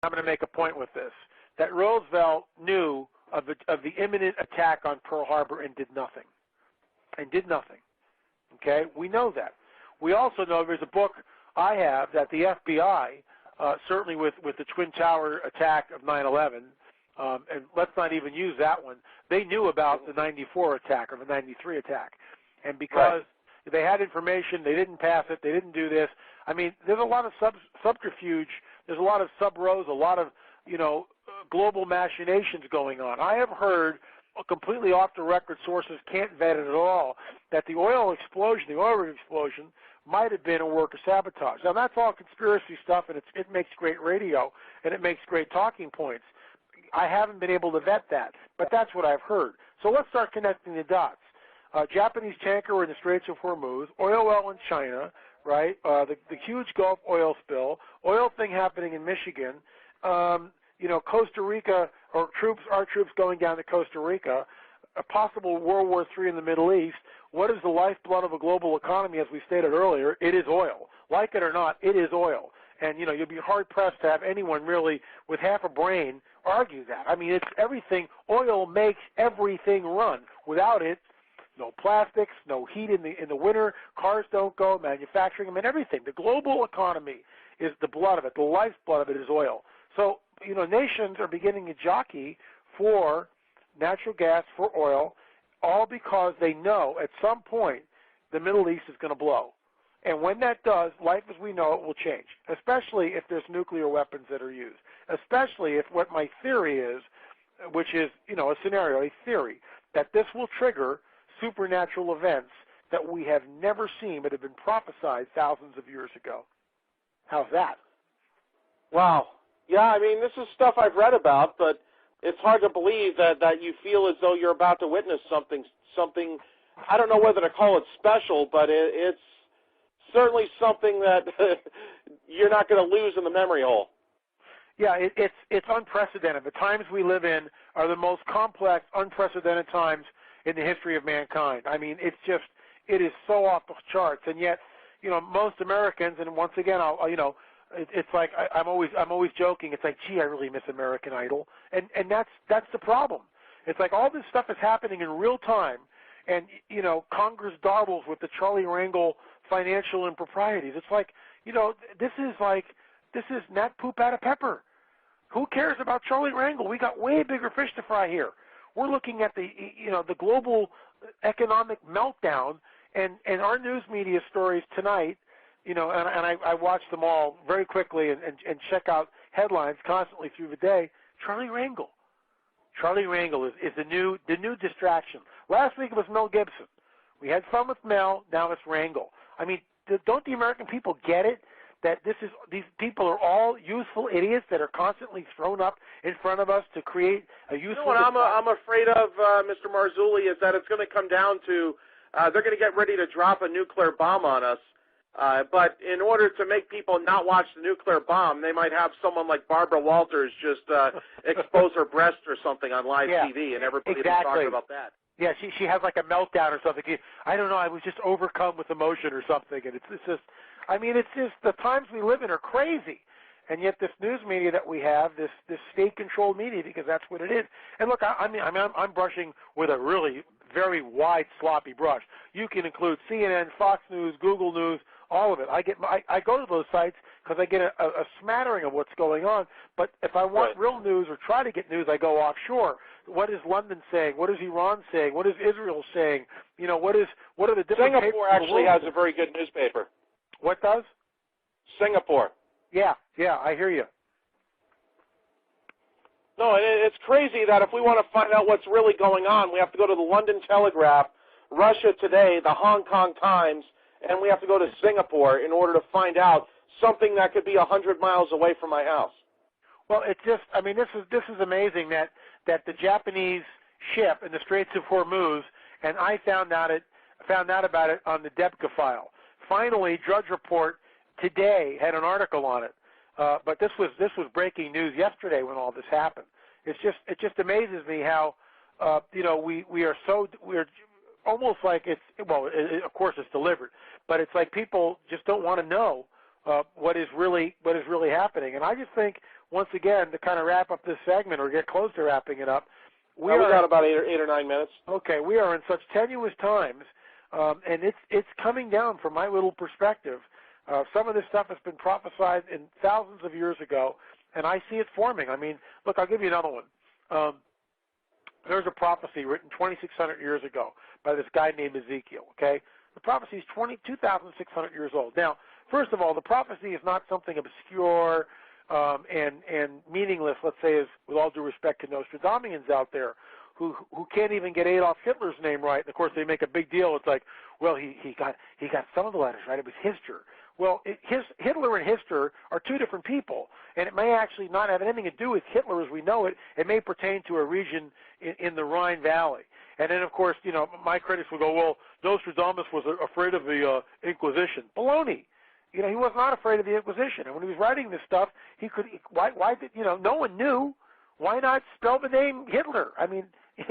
I'm going to make a point with this, that Roosevelt knew of the imminent attack on Pearl Harbor and did nothing. Okay? We know that. We also know there's a book I have that the FBI, certainly with the Twin Tower attack of 9/11, and let's not even use that one, they knew about the 94 attack or the 93 attack. And because they had information, they didn't pass it, they didn't do this. I mean, there's a lot of subterfuge, there's a lot of sub-rows, a lot of, global machinations going on. I have heard completely off-the-record sources, can't vet it at all, that the oil rig explosion, might have been a work of sabotage. Now, that's all conspiracy stuff, and it makes great radio, and it makes great talking points. I haven't been able to vet that, but that's what I've heard. So let's start connecting the dots. Japanese tanker in the Straits of Hormuz, oil well in China, right? The huge Gulf oil spill, oil thing happening in Michigan, Costa Rica, or our troops going down to Costa Rica, a possible World War III in the Middle East. What is the lifeblood of a global economy, as we stated earlier? It is oil. Like it or not, it is oil. And, you'll be hard-pressed to have anyone really with half a brain argue that. I mean, it's everything. Oil makes everything run. Without it, no plastics, no heat in the winter, cars don't go, manufacturing, everything. The global economy is the blood of it. The lifeblood of it is oil. So, nations are beginning to jockey for natural gas, for oil, all because they know at some point the Middle East is going to blow. And when that does, life as we know it will change, especially if there's nuclear weapons that are used, especially if what my theory is, which is, a scenario, a theory, that this will trigger supernatural events that we have never seen but have been prophesied thousands of years ago. How's that? Wow. Yeah, this is stuff I've read about, but it's hard to believe that you feel as though you're about to witness something, I don't know whether to call it special, but it's certainly something that you're not going to lose in the memory hole. Yeah, it's unprecedented. The times we live in are the most complex, unprecedented times in the history of mankind. It is so off the charts, and yet, most Americans, and once again, it's like I'm always joking. It's like, gee, I really miss American Idol, and that's the problem. It's like all this stuff is happening in real time, and Congress dawdles with the Charlie Rangel financial improprieties. It's like, this is gnat poop out of pepper. Who cares about Charlie Rangel? We got way bigger fish to fry here. We're looking at the global economic meltdown, and our news media stories tonight. And I watch them all very quickly and check out headlines constantly through the day. Charlie Rangel is the new distraction. Last week it was Mel Gibson. We had fun with Mel. Now it's Rangel. Don't the American people get it? That these people are all useful idiots that are constantly thrown up in front of us to create a useful. What I'm afraid of, Mr. Marzulli, is that it's going to come down to they're going to get ready to drop a nuclear bomb on us. But in order to make people not watch the nuclear bomb, they might have someone like Barbara Walters just expose her breast or something on live TV, and everybody will talk about that. Yeah, she has like a meltdown or something. I don't know. I was just overcome with emotion or something, and it's just. It's just the times we live in are crazy, and yet this news media that we have, this state-controlled media, because that's what it is. And look, I'm brushing with a really very wide, sloppy brush. You can include CNN, Fox News, Google News, all of it. I go to those sites because I get a smattering of what's going on. But if I want real news or try to get news, I go offshore. What is London saying? What is Iran saying? What is Israel saying? What are the different? Singapore actually has a very good newspaper. What does? Singapore. Yeah, I hear you. No, it's crazy that if we want to find out what's really going on, we have to go to the London Telegraph, Russia Today, the Hong Kong Times, and we have to go to Singapore in order to find out something that could be 100 miles away from my house. Well, it's just, this is amazing that the Japanese ship in the Straits of Hormuz, and I found out about it on the Debka file. Finally, Drudge Report today had an article on it, but this was breaking news yesterday when all this happened. It just amazes me how we're almost like of course it's delivered, but it's like people just don't want to know what is really happening. And I just think, once again, to kind of wrap up this segment or get close to wrapping it up, we got about 8 or 9 minutes. Okay, we are in such tenuous times, and it's coming down from my little perspective. Some of this stuff has been prophesied in thousands of years ago, and I see it forming. I mean, look, I'll give you another one. There's a prophecy written 2,600 years ago by this guy named Ezekiel, okay? The prophecy is 2,600 years old. Now, first of all, the prophecy is not something obscure and meaningless, let's say, as with all due respect to Nostradamus out there who can't even get Adolf Hitler's name right. And, of course, they make a big deal. It's like, well, he got some of the letters right. It was Hister. Well, Hitler and Hister are two different people, and it may actually not have anything to do with Hitler as we know it. It may pertain to a region in the Rhine Valley. And then, of course, you know, my critics will go, well, Nostradamus was afraid of the Inquisition. Baloney. You know, he was not afraid of the Inquisition. And when he was writing this stuff, why did, you know, no one knew. Why not spell the name Hitler? I mean,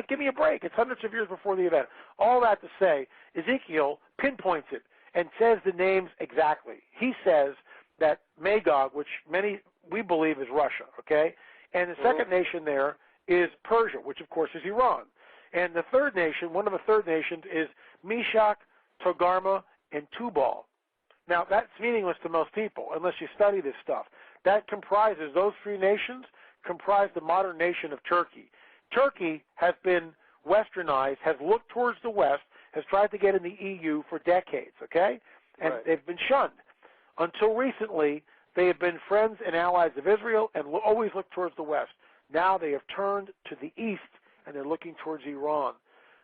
give me a break. It's hundreds of years before the event. All that to say, Ezekiel pinpoints it and says the names exactly. He says that Magog, which we believe is Russia, okay? And the second nation there is Persia, which of course is Iran. And the third nation, one of the third nations, is Meshach, Togarmah, and Tubal. Now, that's meaningless to most people unless you study this stuff. Those three nations comprise the modern nation of Turkey. Turkey has been westernized, has looked towards the west, has tried to get in the EU for decades, okay? And they've been shunned. Until recently, they have been friends and allies of Israel and will always look towards the west. Now they have turned to the east, and they're looking towards Iran.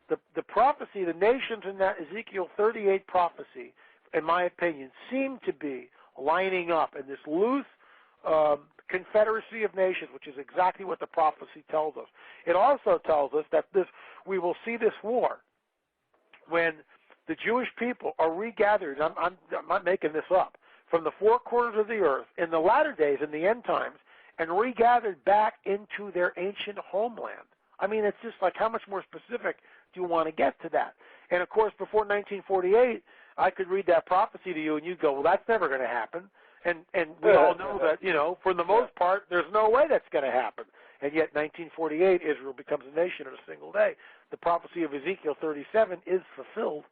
The prophecy, the nations in that Ezekiel 38 prophecy, in my opinion, seem to be lining up in this loose confederacy of nations, which is exactly what the prophecy tells us. It also tells us that we will see this war when the Jewish people are regathered, I'm not making this up, from the four corners of the earth in the latter days, in the end times, and regathered back into their ancient homeland. I mean, it's just like, how much more specific do you want to get to that? And, of course, before 1948, I could read that prophecy to you, and you'd go, well, that's never going to happen. And we all know that, you know, for the most part, there's no way that's going to happen. And yet, 1948, Israel becomes a nation in a single day. The prophecy of Ezekiel 37 is fulfilled.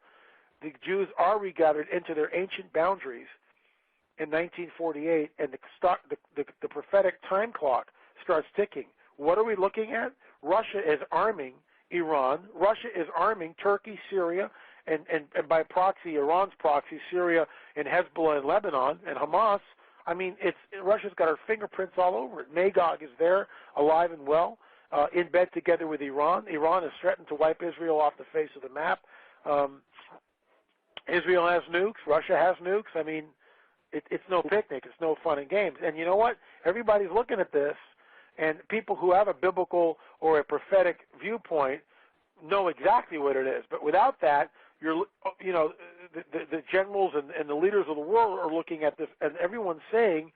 The Jews are regathered into their ancient boundaries in 1948, and the prophetic time clock starts ticking. What are we looking at? Russia is arming Iran. Russia is arming Turkey, Syria, and by proxy, Iran's proxy, Syria and Hezbollah and Lebanon and Hamas. I mean, Russia's got her fingerprints all over it. Magog is there, alive and well, in bed together with Iran. Iran has threatened to wipe Israel off the face of the map. Israel has nukes. Russia has nukes. I mean, it's no picnic. It's no fun and games. And you know what? Everybody's looking at this, and people who have a biblical or a prophetic viewpoint know exactly what it is. But without that, the generals and the leaders of the world are looking at this, and everyone's saying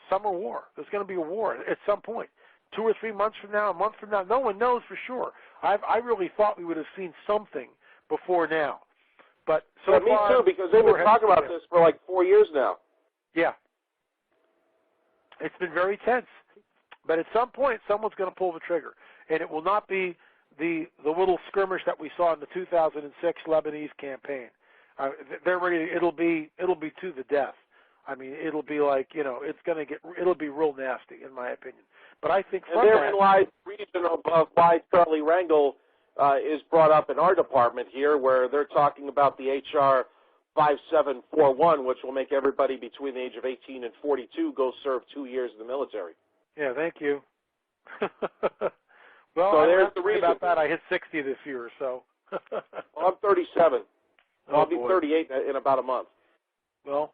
summer war. There's going to be a war at some point. 2 or 3 months from now, a month from now, no one knows for sure. I really thought we would have seen something before now. But so me too, because they've been talking about this for like 4 years now. Yeah. It's been very tense. But at some point, someone's going to pull the trigger. And it will not be the little skirmish that we saw in the 2006 Lebanese campaign. They're ready. It'll be to the death. I mean, it'll be like, you know, it'll be real nasty, in my opinion. But I think from therein lies the reason of why Charlie Rangel is brought up in our department here, where they're talking about the HR 5741, which will make everybody between the age of 18 and 42 go serve 2 years in the military. Yeah, thank you. Well, so I there's the reason about that. I hit 60 this year, so. Well, I'm 37. I'll be 38 in about a month. Well,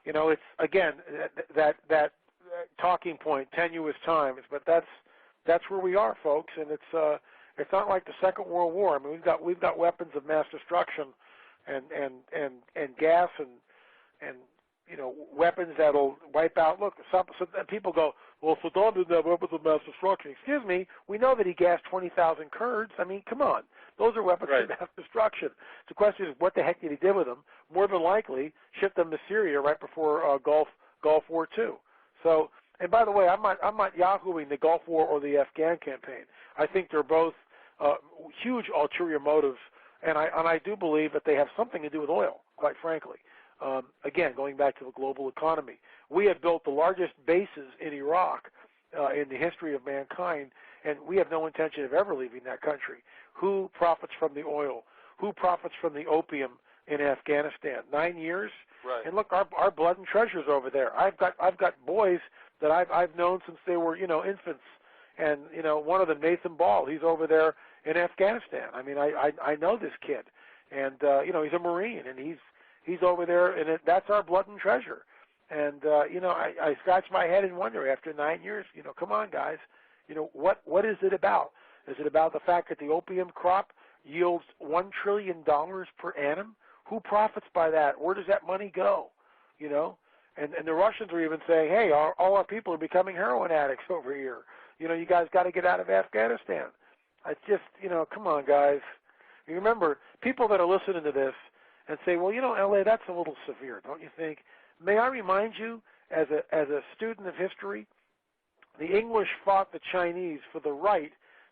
you know, it's again that talking point, tenuous times, but that's where we are, folks, and it's not like the Second World War. I mean, we've got weapons of mass destruction, and gas and weapons that'll wipe out. Look, some people go, well, Saddam didn't have weapons of mass destruction. Excuse me, we know that he gassed 20,000 Kurds. I mean, come on. Those are weapons of mass destruction. The question is, what the heck did he do with them? More than likely, shipped them to Syria right before Gulf War II. So, and by the way, I'm not yahooing the Gulf War or the Afghan campaign. I think they're both huge ulterior motives, and I do believe that they have something to do with oil, quite frankly. Again, going back to the global economy, we have built the largest bases in Iraq in the history of mankind, and we have no intention of ever leaving that country. Who profits from the oil? Who profits from the opium in Afghanistan? 9 years, right. And look, our blood and treasures over there. I've got boys that I've known since they were infants, and one of them, Nathan Ball, he's over there in Afghanistan. I mean, I know this kid, and he's a Marine, and he's over there, and that's our blood and treasure. And I scratch my head and wonder after 9 years, come on, guys, what is it about? Is it about the fact that the opium crop yields $1 trillion per annum? Who profits by that? Where does that money go? And the Russians are even saying, hey, all our people are becoming heroin addicts over here. You guys got to get out of Afghanistan. I just, come on, guys. You remember, people that are listening to this and say, well, L.A., that's a little severe, don't you think? May I remind you, as a student of history, the English fought the Chinese for the right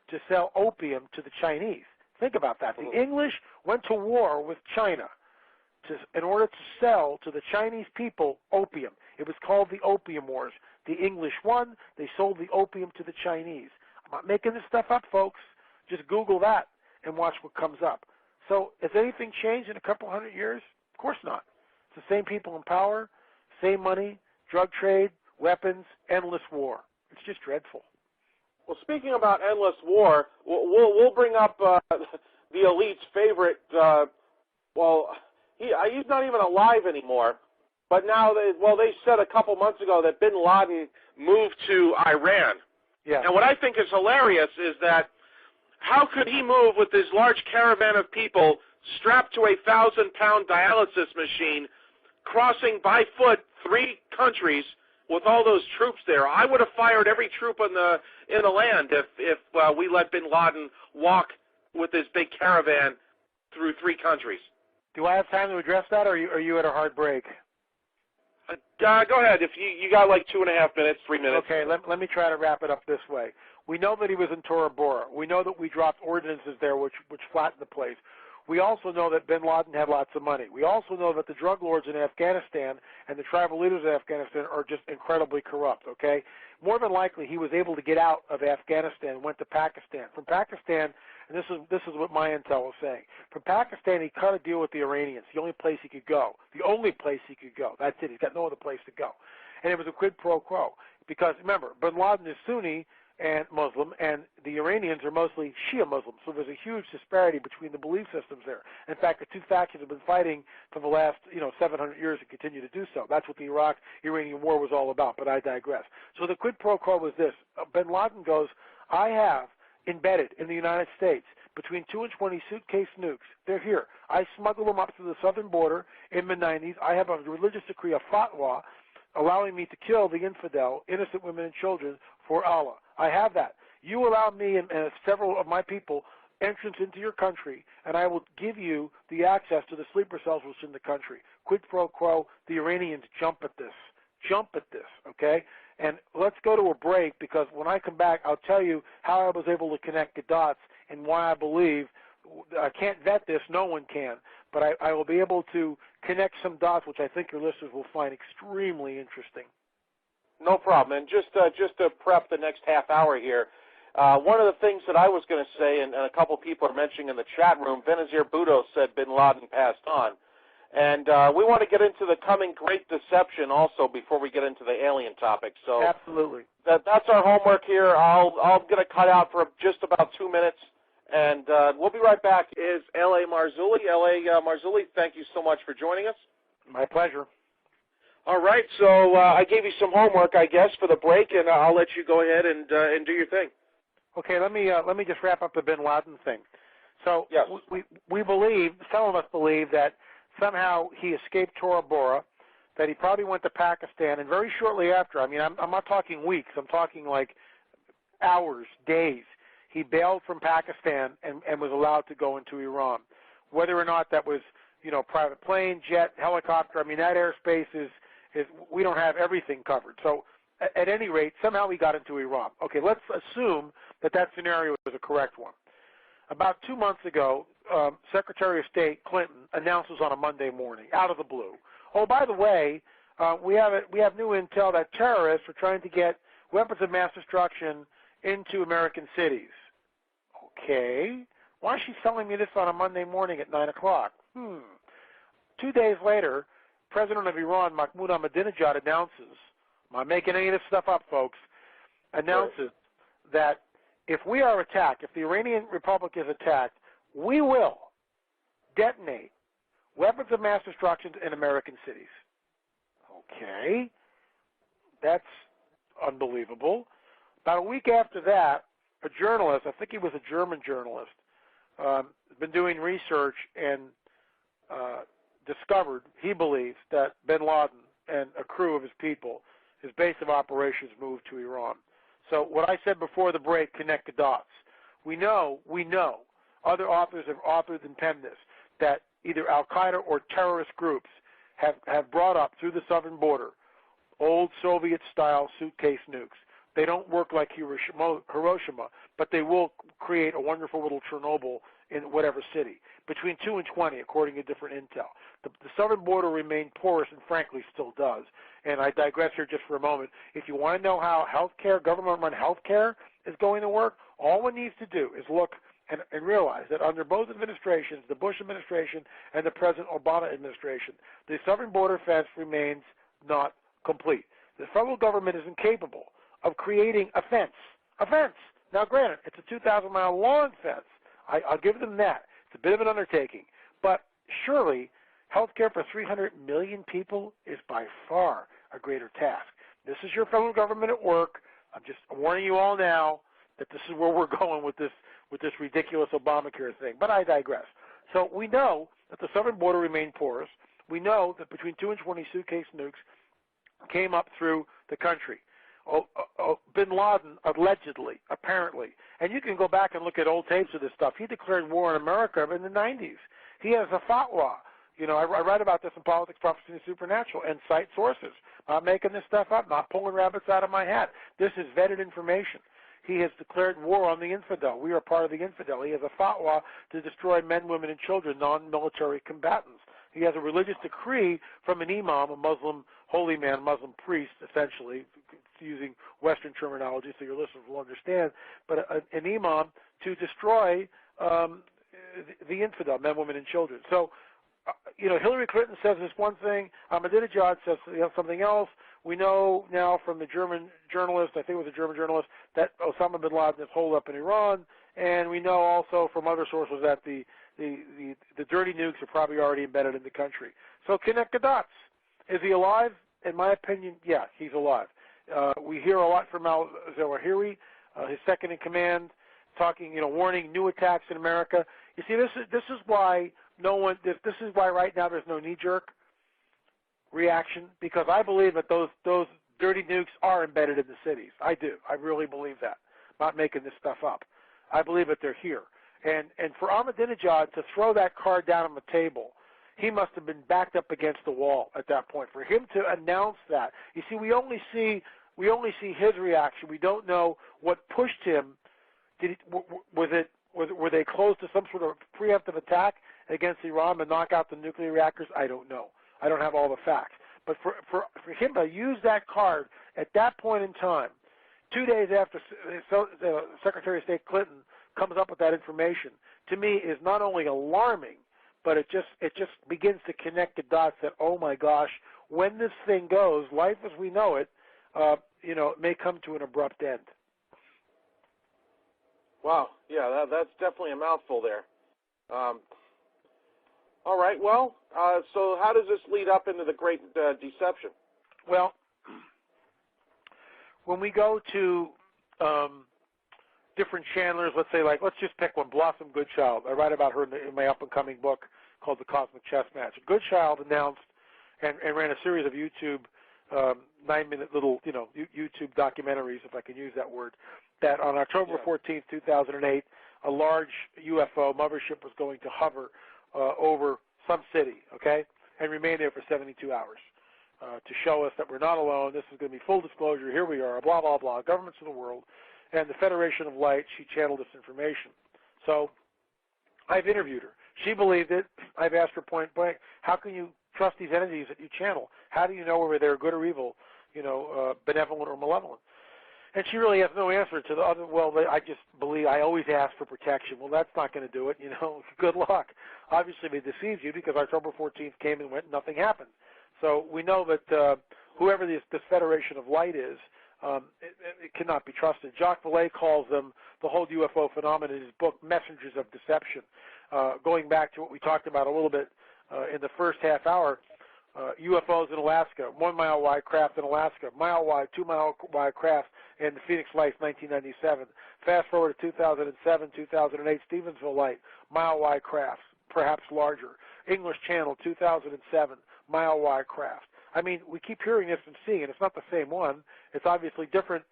to sell opium to the Chinese. Think about that. The English went to war with China in order to sell to the Chinese people opium. It was called the Opium Wars. The English won. They sold the opium to the Chinese. I'm not making this stuff up, folks. Just Google that and watch what comes up. So has anything changed in a couple hundred years? Of course not. It's the same people in power, same money, drug trade, weapons, endless war. It's just dreadful. Well, speaking about endless war, we'll bring up the elite's favorite. He's not even alive anymore. But now, they said a couple months ago that Bin Laden moved to Iran. Yeah. And what I think is hilarious is that how could he move with this large caravan of people strapped to a 1,000-pound dialysis machine, crossing by foot 3 countries with all those troops there? I would have fired every troop in the land if we let Bin Laden walk with this big caravan through 3 countries. Do I have time to address that, or are you at a hard break? Go ahead. If you got like 2.5 minutes, 3 minutes. Okay, let me try to wrap it up this way. We know that he was in Tora Bora. We know that we dropped ordinances there which flattened the place. We also know that Bin Laden had lots of money. We also know that the drug lords in Afghanistan and the tribal leaders in Afghanistan are just incredibly corrupt, okay? More than likely, he was able to get out of Afghanistan and went to Pakistan. From Pakistan, and this is what my intel was saying, from Pakistan he cut a deal with the Iranians, the only place he could go. The only place he could go. That's it. He's got no other place to go. And it was a quid pro quo. Because, remember, Bin Laden is Sunni and Muslim, and the Iranians are mostly Shia Muslims. So there's a huge disparity between the belief systems there. In fact, the 2 factions have been fighting for the last 700 years and continue to do so. That's what the Iraq-Iranian war was all about, but I digress. So the quid pro quo was this. Bin Laden goes, I have embedded in the United States between 2 and 20 suitcase nukes. They're here. I smuggle them up to the southern border in the 90s. I have a religious decree, a fatwa, allowing me to kill the infidel, innocent women and children, for Allah. I have that. You allow me and several of my people entrance into your country, and I will give you the access to the sleeper cells which in the country. Quid pro quo, the Iranians jump at this. Jump at this, okay? And let's go to a break, because when I come back, I'll tell you how I was able to connect the dots and why I believe, I can't vet this, no one can, but I will be able to connect some dots which I think your listeners will find extremely interesting. No problem. And just to prep the next half hour here, one of the things that I was going to say, and a couple people are mentioning in the chat room, Benazir Bhutto said Bin Laden passed on. And we want to get into the coming Great Deception also before we get into the alien topic. So absolutely. That's our homework here. I'll get a cutout for just about 2 minutes, and we'll be right back. Is L.A. Marzulli. L.A. Marzulli, thank you so much for joining us. My pleasure. All right, so I gave you some homework, I guess, for the break, and I'll let you go ahead and do your thing. Okay, let me just wrap up the Bin Laden thing. So yes. we believe, some of us believe, that somehow he escaped Tora Bora, that he probably went to Pakistan, and very shortly after, I mean, I'm not talking weeks, I'm talking like hours, days, he bailed from Pakistan and was allowed to go into Iran. Whether or not that was, private plane, jet, helicopter, I mean, that airspace is we don't have everything covered. So at any rate, somehow he got into Iran. Okay, let's assume that scenario is a correct one. About 2 months ago, Secretary of State Clinton announces on a Monday morning, out of the blue, oh, by the way, we have new intel that terrorists are trying to get weapons of mass destruction into American cities. Okay, why is she telling me this on a Monday morning at 9 o'clock? 2 days later, President of Iran, Mahmoud Ahmadinejad, announces, I'm not making any of this stuff up, folks, announces that if we are attacked, if the Iranian Republic is attacked, we will detonate weapons of mass destruction in American cities. Okay, that's unbelievable. About a week after that, a journalist, I think he was a German journalist, has been doing research and discovered, he believes, that bin Laden and a crew of his people, his base of operations, moved to Iran. So what I said before the break, connect the dots. We know, other authors have authored and penned this, that either Al-Qaeda or terrorist groups have brought up through the southern border old Soviet-style suitcase nukes. They don't work like Hiroshima, but they will create a wonderful little Chernobyl in whatever city, between 2 and 20, according to different intel. The southern border remained porous and, frankly, still does. And I digress here just for a moment. If you want to know how healthcare, government-run healthcare is going to work, all one needs to do is look and realize that under both administrations, the Bush administration and the present Obama administration, the southern border fence remains not complete. The federal government is incapable of creating a fence. A fence. Now, granted, it's a 2,000-mile long fence. I'll give them that. It's a bit of an undertaking. But surely, health care for 300 million people is by far a greater task. This is your federal government at work. I'm just warning you all now that this is where we're going with this ridiculous Obamacare thing. But I digress. So we know that the southern border remained porous. We know that between 2 and 20 suitcase nukes came up through the country. Bin Laden, allegedly, apparently, and you can go back and look at old tapes of this stuff. He declared war on America in the 90s. He has a fatwa. I write about this in Politics, Prophecy, and Supernatural, and cite sources. Not making this stuff up, not pulling rabbits out of my hat. This is vetted information. He has declared war on the infidel. We are part of the infidel. He has a fatwa to destroy men, women, and children, non-military combatants. He has a religious decree from an imam, a Muslim holy man, Muslim priest, essentially, using Western terminology so your listeners will understand, but an imam to destroy the infidel, men, women, and children. So, Hillary Clinton says this one thing, Ahmadinejad says something else. We know now from the German journalist, I think it was a German journalist, that Osama bin Laden is holed up in Iran, and we know also from other sources that the dirty nukes are probably already embedded in the country. So connect the dots. Is he alive? In my opinion, yeah, he's alive. We hear a lot from al-Zawahiri, his second in command, talking, warning new attacks in America. You see, this is why this is why right now there's no knee-jerk reaction, because I believe that those dirty nukes are embedded in the cities. I do. I really believe that. I'm not making this stuff up. I believe that they're here. And for Ahmadinejad to throw that card down on the table, he must have been backed up against the wall at that point. For him to announce that, you see, we only see his reaction. We don't know what pushed him. Were they close to some sort of preemptive attack against Iran to knock out the nuclear reactors? I don't know. I don't have all the facts. But for him to use that card at that point in time, 2 days after Secretary of State Clinton comes up with that information, to me is not only alarming, but it just begins to connect the dots that, oh my gosh, when this thing goes, life as we know it, it may come to an abrupt end. Wow, yeah, that's definitely a mouthful there. All right, well, so how does this lead up into the Great Deception? Well, when we go to different channelers, let's just pick one, Blossom Goodchild. I write about her in my up-and-coming book called The Cosmic Chess Match. Goodchild announced and ran a series of YouTube 9-minute little, YouTube documentaries, if I can use that word, that on October 14th, 2008, a large UFO mothership was going to hover over some city, okay, and remain there for 72 hours to show us that we're not alone. This is going to be full disclosure. Here we are, blah, blah, blah, governments of the world. And the Federation of Light, she channeled this information. So I've interviewed her. She believed it. I've asked her point blank, how can you trust these entities that you channel? How do you know whether they're good or evil, benevolent or malevolent? And she really has no answer to the other, I just believe, I always ask for protection. Well, that's not going to do it, good luck. Obviously, they deceived you because October 14th came and went and nothing happened. So we know that whoever this Federation of Light is, it cannot be trusted. Jacques Vallée calls them, the whole UFO phenomenon, in his book, Messengers of Deception. Going back to what we talked about a little bit in the first half hour, UFOs in Alaska, 1 mile wide craft in Alaska, mile wide, 2 mile wide craft in the Phoenix Lights, 1997. Fast forward to 2007, 2008, Stevensville Light, mile wide craft, perhaps larger. English Channel, 2007, mile wide craft. I mean, we keep hearing this and seeing it. It's not the same one. It's obviously different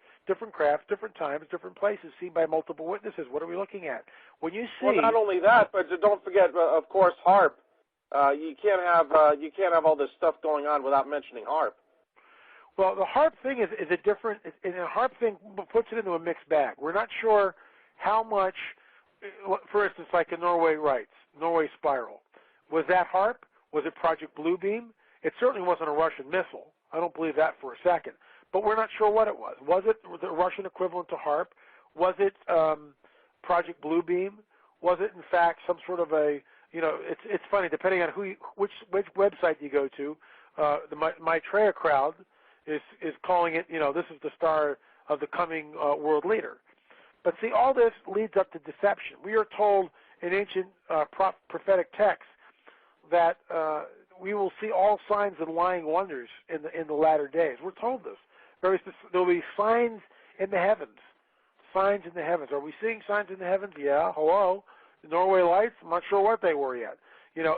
crafts, different times, different places, seen by multiple witnesses. What are we looking at? When you see, well, not only that, but don't forget, of course, HARP. You can't have all this stuff going on without mentioning HARP. Well, the HARP thing is a different. And the HARP thing puts it into a mixed bag. We're not sure how much. For instance, like the Norway Spiral, was that HARP? Was it Project Bluebeam? It certainly wasn't a Russian missile. I don't believe that for a second. But we're not sure what it was. Was it the Russian equivalent to HARP? Was it Project Bluebeam? Was it, in fact, some sort of a, it's funny, depending on which website you go to, the Maitreya crowd is calling it, this is the star of the coming world leader. But see, all this leads up to deception. We are told in ancient prophetic texts that we will see all signs and lying wonders in the latter days. We're told this. There will be signs in the heavens. Signs in the heavens. Are we seeing signs in the heavens? Yeah. Hello. The Norway Lights, I'm not sure what they were yet.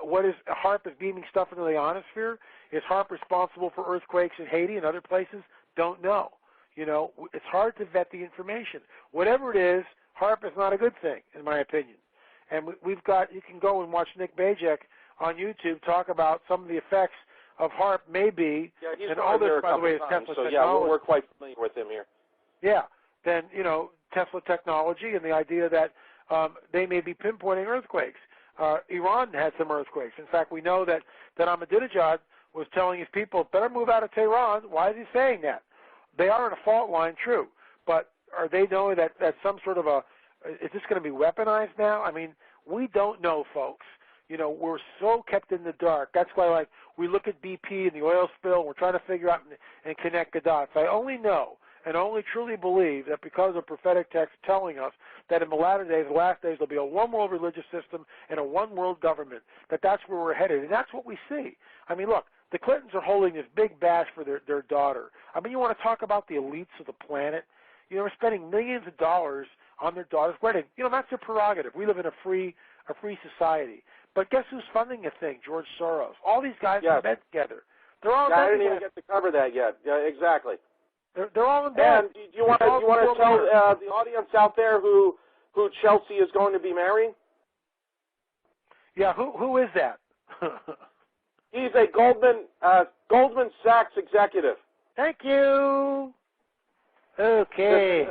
What is HARP is beaming stuff into the ionosphere? Is HARP responsible for earthquakes in Haiti and other places? Don't know. It's hard to vet the information. Whatever it is, HARP is not a good thing, in my opinion. And you can go and watch Nick Bajek on YouTube talk about some of the effects of HARP maybe, he's and all this, by the way, is Tesla technology. Yeah, we're quite familiar with him here. Yeah, then, Tesla technology and the idea that they may be pinpointing earthquakes. Iran had some earthquakes. In fact, we know that Ahmadinejad was telling his people, better move out of Tehran. Why is he saying that? They are in a fault line, true, but are they knowing that some sort of is this going to be weaponized now? I mean, we don't know, folks. We're so kept in the dark. That's why, we look at BP and the oil spill, and we're trying to figure out and connect the dots. I only know and only truly believe that because of prophetic text telling us that in the latter days, the last days, there'll be a one-world religious system and a one-world government, that's where we're headed. And that's what we see. I mean, look, the Clintons are holding this big bash for their daughter. I mean, you want to talk about the elites of the planet? They're spending millions of dollars on their daughter's wedding. That's their prerogative. We live in a free society. But guess who's funding the thing? George Soros. All these guys are in bed together. They're all. I didn't even get to cover that yet. Yeah, exactly. They're all in bed. And do you want to tell the audience out there who Chelsea is going to be marrying? Yeah, who is that? He's a Goldman Sachs executive. Thank you. Okay.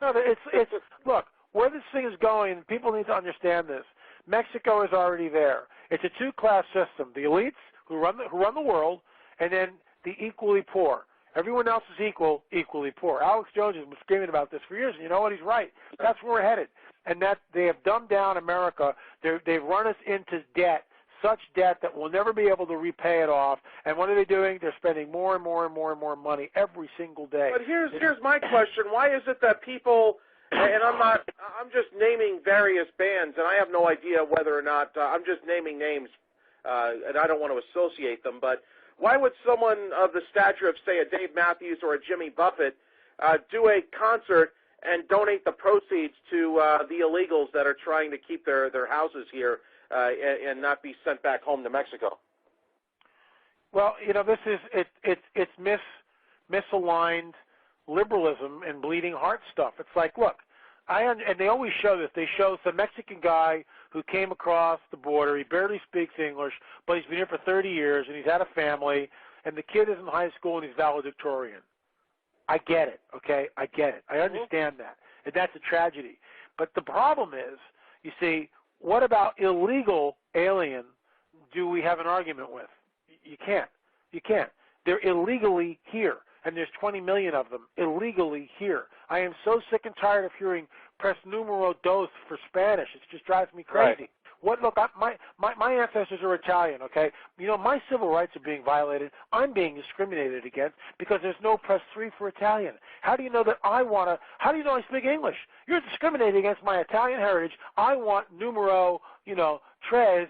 No, it's look, where this thing is going, people need to understand this. Mexico is already there. It's a two-class system: the elites who run the world, and then the equally poor. Everyone else is equally poor. Alex Jones has been screaming about this for years, and you know what? He's right. That's where we're headed. And that they have dumbed down America. They've run us into debt, such debt that we'll never be able to repay it off. And what are they doing? They're spending more and more and more and more money every single day. But here's my question: why is it that people? And I'm just naming various bands, and I have no idea whether or not, I'm just naming names, and I don't want to associate them, but why would someone of the stature of, say, a Dave Matthews or a Jimmy Buffett do a concert and donate the proceeds to the illegals that are trying to keep their houses here and not be sent back home to Mexico? Well, this is it's misaligned liberalism and bleeding heart stuff. It's like, look, and they always show this. They show some Mexican guy who came across the border. He barely speaks English, but he's been here for 30 years, and he's had a family, and the kid is in high school, and he's valedictorian. I get it, okay? I get it. I understand that, and that's a tragedy. But the problem is, you see, what about illegal alien do we have an argument with? You can't. You can't. They're illegally here, and there's 20 million of them illegally here. I am so sick and tired of hearing press numero dos for Spanish. It just drives me crazy. Right. My ancestors are Italian, okay? My civil rights are being violated. I'm being discriminated against because there's no press 3 for Italian. How do you know that how do you know I speak English? You're discriminating against my Italian heritage. I want numero, tres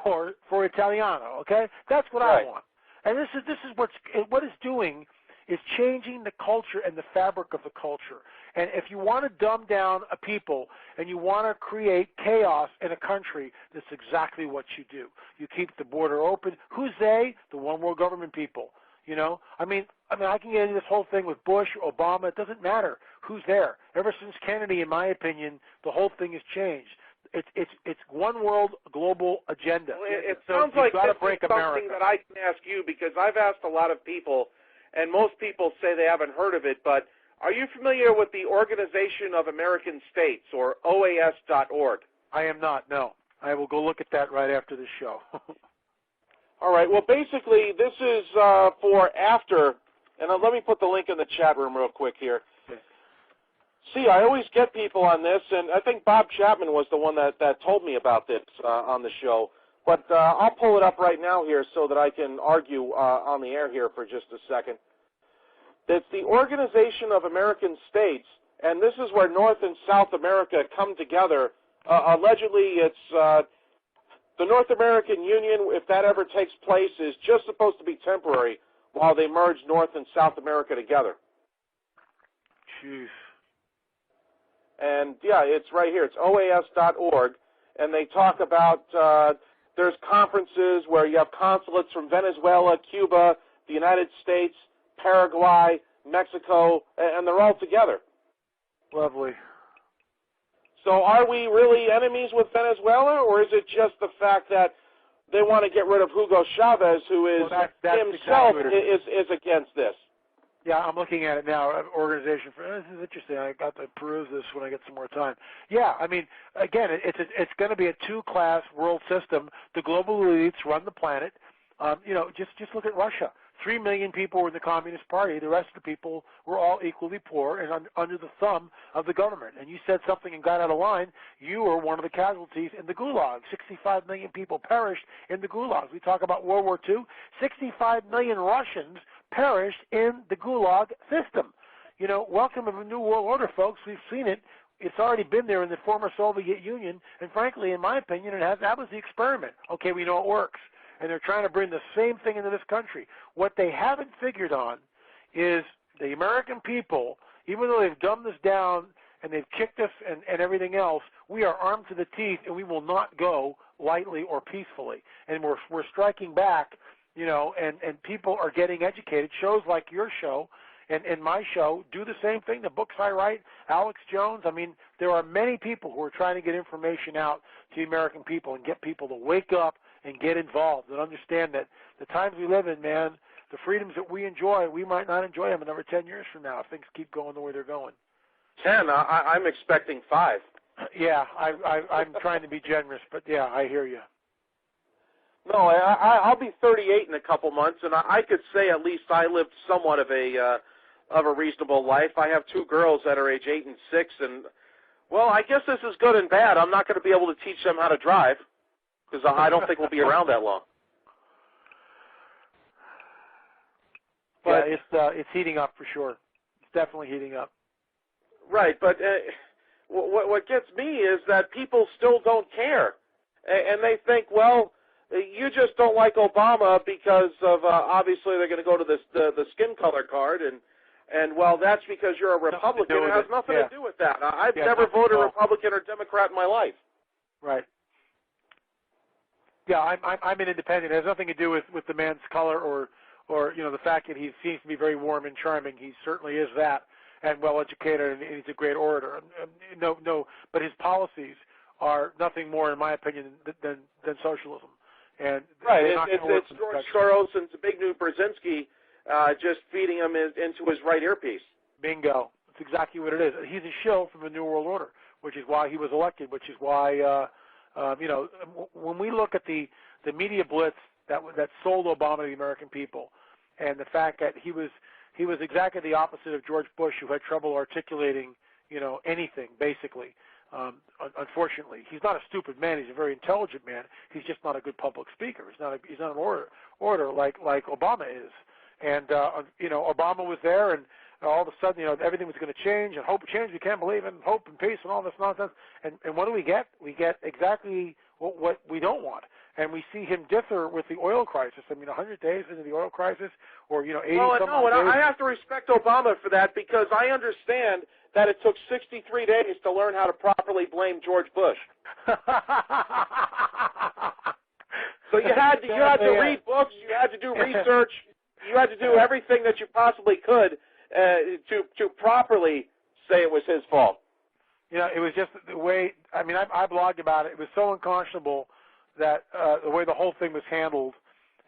for Italiano, okay? That's what I want. And this is what it's doing is changing the culture and the fabric of the culture. And if you want to dumb down a people and you want to create chaos in a country, that's exactly what you do. You keep the border open. Who's they? The one world government people. I mean, I can get into this whole thing with Bush, Obama. It doesn't matter who's there. Ever since Kennedy, in my opinion, the whole thing has changed. It's one world global agenda. Well, it so sounds like this is something America. that I can ask you because I've asked a lot of people, and most people say they haven't heard of it, but are you familiar with the Organization of American States, or OAS.org? I am not, no. I will go look at that right after this show. All right. Well, basically, this is for after, and let me put the link in the chat room real quick here. Okay. See, I always get people on this, and I think Bob Chapman was the one that told me about this on the show. But I'll pull it up right now here so that I can argue on the air here for just a second. It's the Organization of American States, and this is where North and South America come together. Allegedly, it's the North American Union, if that ever takes place, is just supposed to be temporary while they merge North and South America together. Jeez. And, yeah, it's right here. It's OAS.org, and they talk about there's conferences where you have consulates from Venezuela, Cuba, the United States, Paraguay, Mexico, and they're all together. Lovely. So are we really enemies with Venezuela, or is it just the fact that they want to get rid of Hugo Chavez, who is that's himself exactly is against this? Yeah, I'm looking at it now. Organization for this is interesting. I got to peruse this when I get some more time. Yeah, I mean, again, it's going to be a two-class world system. The global elites run the planet. Just look at Russia. 3 million people were in the Communist Party. The rest of the people were all equally poor and under the thumb of the government. And you said something and got out of line. You were one of the casualties in the Gulag. 65 million people perished in the Gulags. We talk about World War II. 65 million Russians perished in the Gulag system. Welcome to a new world order, folks. We've seen it. It's already been there in the former Soviet Union. And frankly, in my opinion, that was the experiment. Okay, we know it works. And they're trying to bring the same thing into this country. What they haven't figured on is the American people, even though they've dumbed us down and they've kicked us and everything else, we are armed to the teeth, and we will not go lightly or peacefully. And we're striking back, and people are getting educated. Shows like your show and my show do the same thing. The books I write, Alex Jones, I mean, there are many people who are trying to get information out to the American people and get people to wake up and get involved and understand that the times we live in, man, the freedoms that we enjoy, we might not enjoy them another 10 years from now if things keep going the way they're going. 10? I'm expecting 5. Yeah, I'm trying to be generous, but yeah, I hear you. No, I'll be 38 in a couple months, and I could say at least I lived somewhat of a reasonable life. I have 2 girls that are age 8 and 6, and, well, I guess this is good and bad. I'm not going to be able to teach them how to drive, because I don't think we'll be around that long. But yeah, it's heating up for sure. It's definitely heating up. Right, but what gets me is that people still don't care, and they think, well, you just don't like Obama because of obviously they're going to go to the skin color card, and well, that's because you're a Republican. It has nothing to do with that. I've never voted Republican or Democrat in my life. Right. Yeah, I'm an independent. It has nothing to do with the man's color or the fact that he seems to be very warm and charming. He certainly is that, and well educated, and he's a great orator. No, but his policies are nothing more, in my opinion, than socialism. And right, it's George Soros and Zbigniew Brzezinski just feeding him into his right earpiece. Bingo. That's exactly what it is. He's a shill from the New World Order, which is why he was elected, which is why, when we look at the media blitz that sold Obama to the American people, and the fact that he was exactly the opposite of George Bush, who had trouble articulating, anything, basically. Unfortunately, he's not a stupid man. He's a very intelligent man. He's just not a good public speaker. He's not an orator like Obama is. And Obama was there, and all of a sudden, everything was going to change, and hope change. We can't believe in hope and peace and all this nonsense. And what do we get? We get exactly what we don't want. And we see him differ with the oil crisis. 100 days into the oil crisis, or 80 Well, some no, and days. I have to respect Obama for that, because I understand that it took 63 days to learn how to properly blame George Bush. So you had to read books, you had to do research, you had to do everything that you possibly could to properly say it was his fault. It was just the way. I blogged about it. It was so unconscionable that the way the whole thing was handled.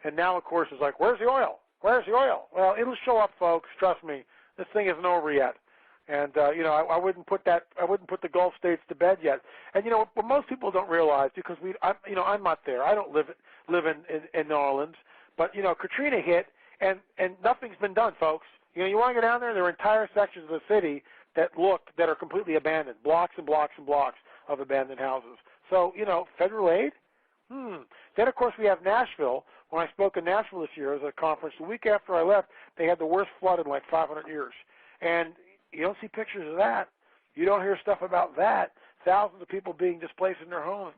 And now, of course, it's like, where's the oil? Where's the oil? Well, it'll show up, folks. Trust me. This thing isn't over yet. And I wouldn't put the Gulf states to bed yet. And what most people don't realize, because I'm not there. I don't live in New Orleans. But Katrina hit, and nothing's been done, folks. You want to go down there. There are entire sections of the city that are completely abandoned, blocks and blocks and blocks of abandoned houses. So federal aid. Then of course we have Nashville. When I spoke in Nashville this year as a conference, the week after I left, they had the worst flood in like 500 years. And you don't see pictures of that. You don't hear stuff about that. Thousands of people being displaced in their homes.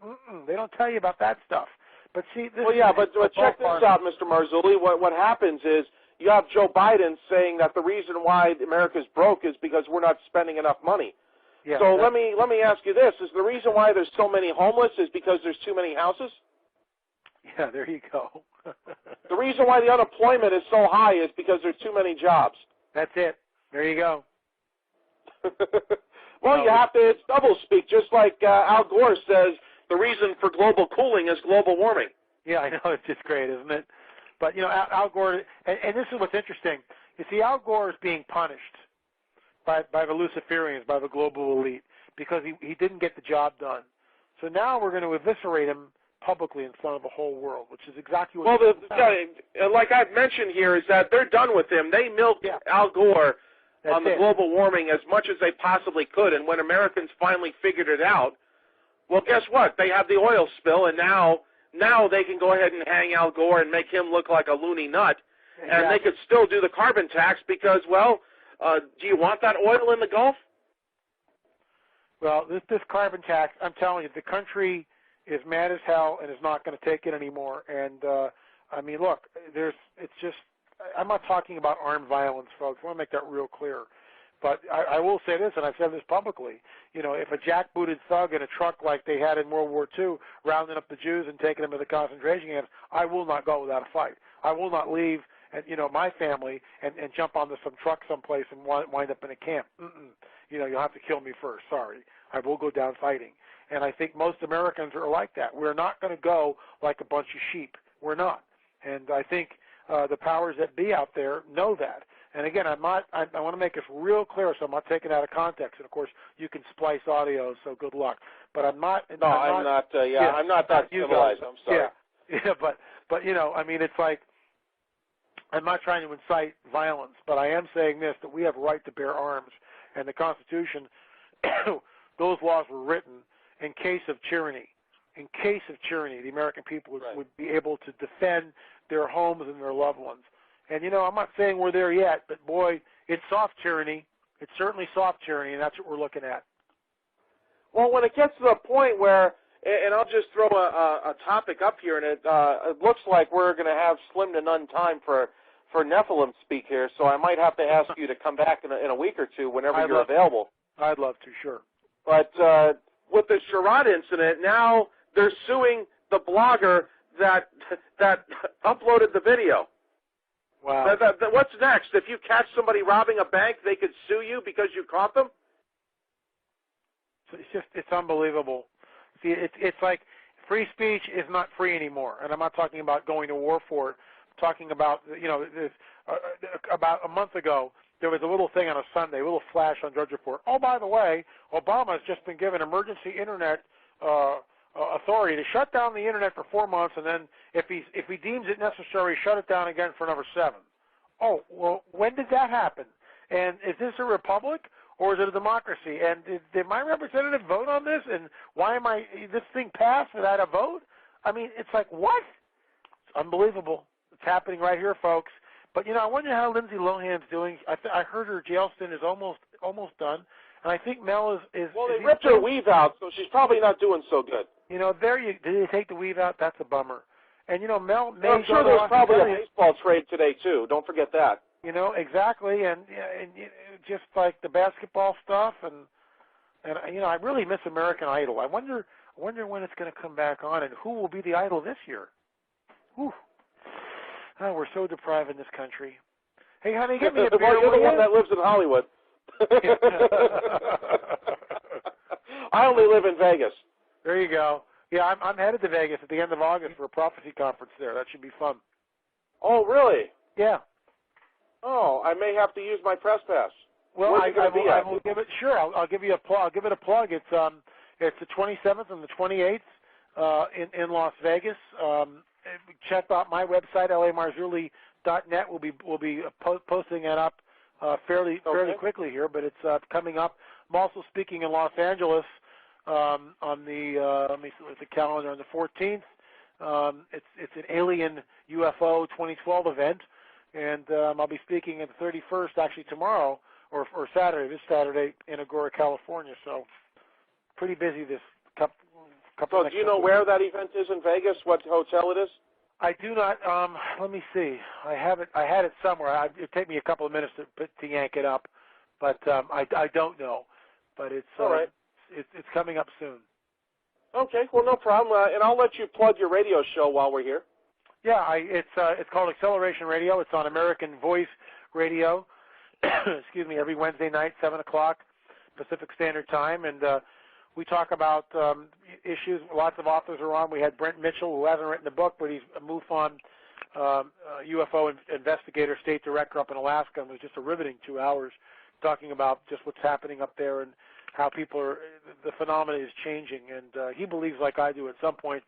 They don't tell you about that stuff. But see, this but check this out, Mr. Marzulli. What happens is you have Joe Biden saying that the reason why America's broke is because we're not spending enough money. Yeah, so let me ask you this: is the reason why there's so many homeless is because there's too many houses? Yeah, there you go. The reason why the unemployment is so high is because there's too many jobs. That's it. There you go. Well, you have to, it's doublespeak, just like Al Gore says the reason for global cooling is global warming. Yeah, I know. It's just great, isn't it? But, Al Gore, and this is what's interesting. You see, Al Gore is being punished by the Luciferians, by the global elite, because he didn't get the job done. So now we're going to eviscerate him publicly in front of the whole world, which is exactly what like I've mentioned here, is that they're done with him. They milked Al Gore on the global warming as much as they possibly could, and when Americans finally figured it out, well, guess what? They have the oil spill, and now they can go ahead and hang Al Gore and make him look like a loony nut, and they could still do the carbon tax because, do you want that oil in the Gulf? Well, this carbon tax, I'm telling you, the country is mad as hell and is not going to take it anymore. And, look, it's just, I'm not talking about armed violence, folks. I want to make that real clear. But I will say this, and I've said this publicly, if a jackbooted thug in a truck like they had in World War II, rounding up the Jews and taking them to the concentration camps, I will not go without a fight. I will not leave, my family and jump onto some truck someplace and wind up in a camp. You'll have to kill me first. Sorry. I will go down fighting. And I think most Americans are like that. We're not going to go like a bunch of sheep. We're not. And I think the powers that be out there know that. And again, I want to make this real clear, so I'm not taking it out of context. And of course, you can splice audio, so good luck. But I'm not. I'm not that civilized. I'm sorry. Yeah, but it's like I'm not trying to incite violence, but I am saying this: that we have a right to bear arms, and the Constitution, those laws were written in case of tyranny. In case of tyranny, the American people would be able to defend their homes and their loved ones. And, I'm not saying we're there yet, but, boy, it's soft tyranny. It's certainly soft tyranny, and that's what we're looking at. Well, when it gets to the point where, and I'll just throw a topic up here, and it looks like we're going to have slim to none time for Nephilim speak here, so I might have to ask you to come back in a week or two whenever you're available. I'd love to, sure. But with the Sherrod incident, now they're suing the blogger that uploaded the video. Wow. What's next? If you catch somebody robbing a bank, they could sue you because you caught them? It's unbelievable. See, it's like free speech is not free anymore, and I'm not talking about going to war for it. I'm talking about, about a month ago, there was a little thing on a Sunday, a little flash on Drudge Report. Oh, by the way, Obama's just been given emergency internet authority to shut down the internet for 4 months, and then if he deems it necessary, shut it down again for another 7. Oh, well, when did that happen? And is this a republic or is it a democracy? And did my representative vote on this? And why am this thing passed without a vote? I mean, it's like, what? It's unbelievable. It's happening right here, folks. But, I wonder how Lindsay Lohan's doing. I heard her jail stint is almost done. And I think Mel is... Well, they ripped her weave out, so she's probably not doing so good. Did they take the weave out? That's a bummer. And, Mel may... I'm sure there's probably a baseball trade today, too. Don't forget that. Exactly. And just like the basketball stuff. And I really miss American Idol. I wonder when it's going to come back on and who will be the idol this year. Whew. Oh, we're so deprived in this country. Hey, honey, give me a beer. Well, you're the one that lives in Hollywood. I only live in Vegas. There you go. Yeah, I'm headed to Vegas at the end of August for a prophecy conference there. That should be fun. Oh, really? Yeah. Oh, I may have to use my press pass. Well, I will give it. Sure, I'll give you a plug. I'll give it a plug. It's the 27th and the 28th in Las Vegas. Check out my website, lamarzulli.net. We'll be posting it up fairly quickly here, but it's coming up. I'm also speaking in Los Angeles on the let me look at the calendar on the 14th. It's an alien UFO 2012 event, and I'll be speaking at the 31st, actually tomorrow or Saturday, this Saturday in Agoura, California. So pretty busy this couple. So do you know where that event is in Vegas? What hotel it is? I do not. Let me see. I have it. I had it somewhere. It'd take me a couple of minutes to yank it up, but I don't know. But it's all right. It's coming up soon. Okay. Well, no problem. And I'll let you plug your radio show while we're here. Yeah. It's called Acceleration Radio. It's on American Voice Radio. Excuse me. Every Wednesday night, 7 o'clock Pacific Standard Time, and we talk about issues. Lots of authors are on. We had Brent Mitchell, who hasn't written a book, but he's a MUFON UFO investigator, state director up in Alaska, and it was just a riveting 2 hours talking about just what's happening up there and how the phenomena is changing. And he believes, like I do, at some point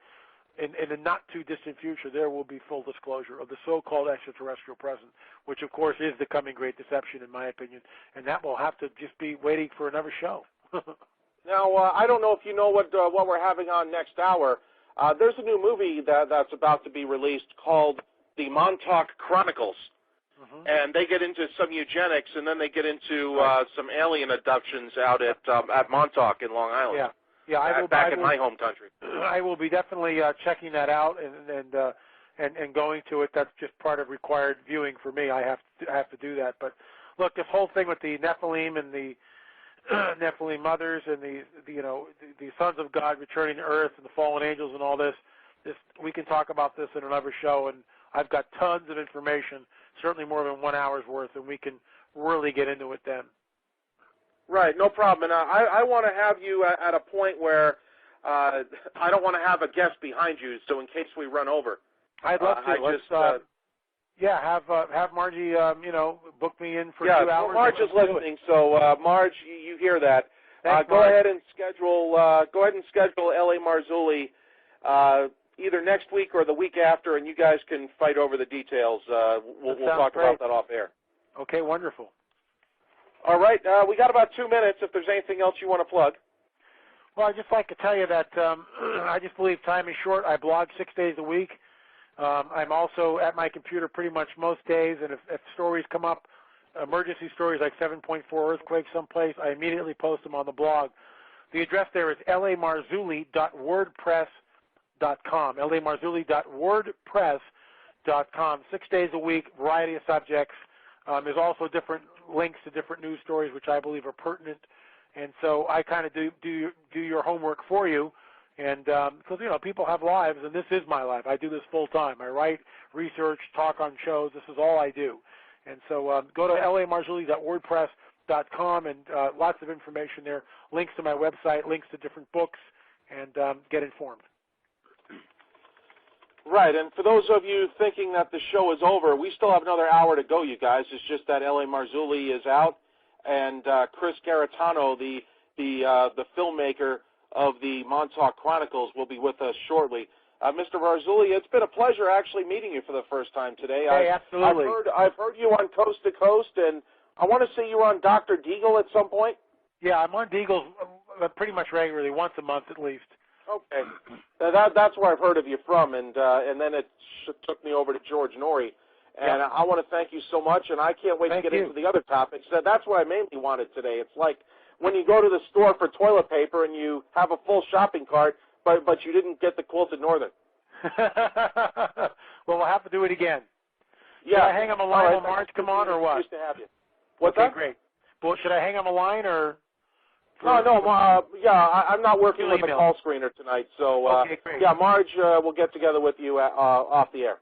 in the not-too-distant future, there will be full disclosure of the so-called extraterrestrial presence, which, of course, is the coming great deception, in my opinion, and that will have to just be waiting for another show. Now, I don't know if you know what we're having on next hour. There's a new movie that's about to be released called The Montauk Chronicles, and they get into some eugenics, and then they get into some alien abductions out at Montauk in Long Island. Yeah, back in my home country. I will be definitely checking that out and going to it. That's just part of required viewing for me. I have to do that. But look, this whole thing with the Nephilim and the Nephilim mothers and the sons of God returning to earth and the fallen angels and all this, we can talk about this in another show, and I've got tons of information, certainly more than 1 hour's worth, and we can really get into it then. Right, no problem. And I want to have you at a point where I don't want to have a guest behind you, so in case we run over. I'd love to. Have Margie, book me in for 2 hours. Well, Marge is listening, so Marge, you hear that. Thanks, go ahead and schedule L.A. Marzulli either next week or the week after, and you guys can fight over the details. We'll talk about that off air. Okay, wonderful. All right, we got about 2 minutes. If there's anything else you want to plug. Well, I'd just like to tell you that I just believe time is short. I blog 6 days a week. I'm also at my computer pretty much most days, and if stories come up, emergency stories like 7.4 earthquake someplace, I immediately post them on the blog. The address there is lamarzulli.wordpress.com, lamarzulli.wordpress.com. 6 days a week, variety of subjects. There's also different links to different news stories which I believe are pertinent, and so I kind of do your homework for you And because, people have lives, and this is my life. I do this full time. I write, research, talk on shows. This is all I do. And so go to lamarzulli.wordpress.com, and lots of information there, links to my website, links to different books, and get informed. Right, and for those of you thinking that the show is over, we still have another hour to go, you guys. It's just that L.A. Marzulli is out, and Chris Garitano, the filmmaker of the Montauk Chronicles, will be with us shortly. Mr. Marzulli, it's been a pleasure actually meeting you for the first time today. Hey, absolutely. I've heard you on Coast to Coast, and I want to say you were on Dr. Deagle at some point. Yeah, I'm on Deagle pretty much regularly, once a month at least. Okay, that's where I've heard of you from, and then it took me over to George Norrie, and I want to thank you so much, and I can't wait to get into the other topics. That's what I mainly wanted today. It's like when you go to the store for toilet paper and you have a full shopping cart, but you didn't get the quilted northern. Well, we'll have to do it again. Yeah. Should I hang him a line when Marge come on, or what? Used to have you. What's okay, that? Great. Well, should I hang him a line, or? I'm not working with a call screener tonight, so okay, great. yeah, Marge will get together with you off the air.